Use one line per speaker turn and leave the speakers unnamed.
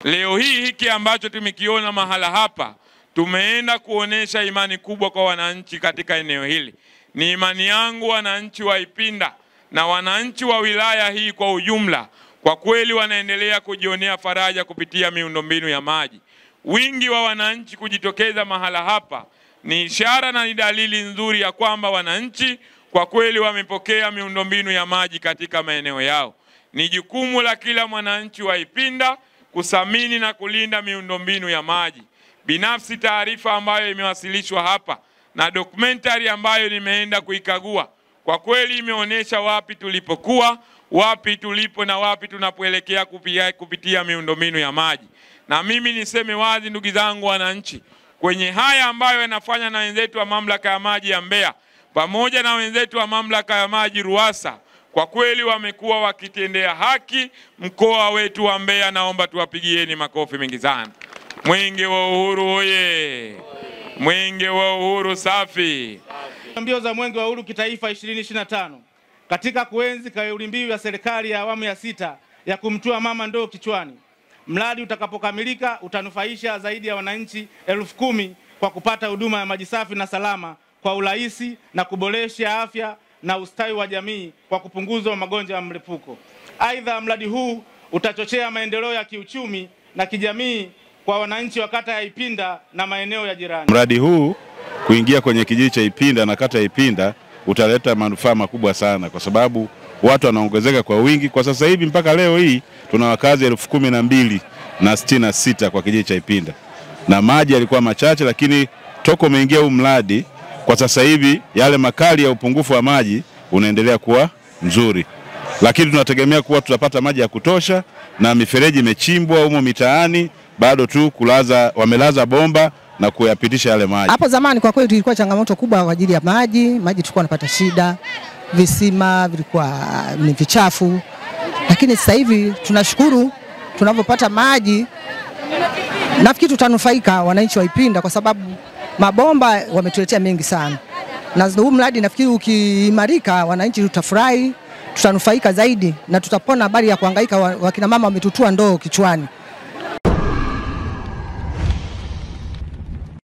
Leo hiki ambacho tumekiona mahala hapa, tumeenda kuonesha imani kubwa kwa wananchi katika eneo hili. Ni imani yangu wananchi wa Ipinda na wananchi wa wilaya hii kwa ujumla, kwa kweli wanaendelea kujionea faraja kupitia miundombinu ya maji. Wingi wa wananchi kujitokeza mahala hapa ni ishara na ni dalili nzuri ya kwamba wananchi kwa kweli wamepokea miundombinu ya maji katika maeneo yao. Ni jukumu la kila mwananchi wa Ipinda kusamini na kulinda miundombinu ya maji. Binafsi, taarifa ambayo imewasilishwa hapa na documentary ambayo nimeenda kuikagua, kwa kweli imeonyesha wapi tulipokuwa, wapi tulipo na wapi tunapoelekea kupitia miundombinu ya maji. Na mimi niseme wazi, ndugu zangu wananchi, kwenye haya ambayo yanafanya na wenzetu wa mamlaka ya maji ya Mbeya pamoja na wenzetu wa mamlaka ya maji Ruwasa, kwa kweli wamekuwa wakitendea haki mkoa wetu wa Mbeya. Naomba tuwapigieni makofi mengi sana. Mwenge wa Uhuru oye! Mwenge wa Uhuru safi!
Mbio za Mwenge wa Uhuru kitaifa 2025 katika kuenzi kauli mbiu ya serikali ya awamu ya 6 ya kumtua mama ndoo kichwani. Mradi utakapokamilika utanufaisha zaidi ya wananchi 10,000 kwa kupata huduma ya maji safi na salama kwa urahisi na kuboresha afya na ustawi wa jamii kwa kupunguza magonjwa ya mlipuko. Aidha, mradi huu utachochea maendeleo ya kiuchumi na kijamii kwa wananchi wa kata ya Ipinda na maeneo ya jirani.
Mradi huu kuingia kwenye kijiji cha Ipinda na kata ya Ipinda utaleta manufaa makubwa sana, kwa sababu watu wanaongezeka kwa wingi. Kwa sasa hivi mpaka leo hii tuna wakazi 12,066 kwa kijiji cha Ipinda, na maji yalikuwa machache, lakini toko umeingia huu mradi, kwa sasa hivi yale makali ya upungufu wa maji unaendelea kuwa mzuri, lakini tunategemea kuwa tutapata maji ya kutosha, na mifereji imechimbwa humo mitaani, bado tu wamelaza bomba na kuyapitisha yale maji.
Hapo zamani kwa kweli tulikuwa changamoto kubwa kwa ajili ya maji tulikuwa tunapata shida, visima vilikuwa ni vichafu, lakini sasa hivi tunashukuru tunapopata maji. Nafikiri tutanufaika wananchi wa Ipinda kwa sababu mabomba wametuletea mengi sana, na huu mradi nafikiri ukiimarika wananchi tutafurahi, tutanufaika zaidi na tutapona habari ya kuhangaika wakina mama wametutua ndoo kichwani.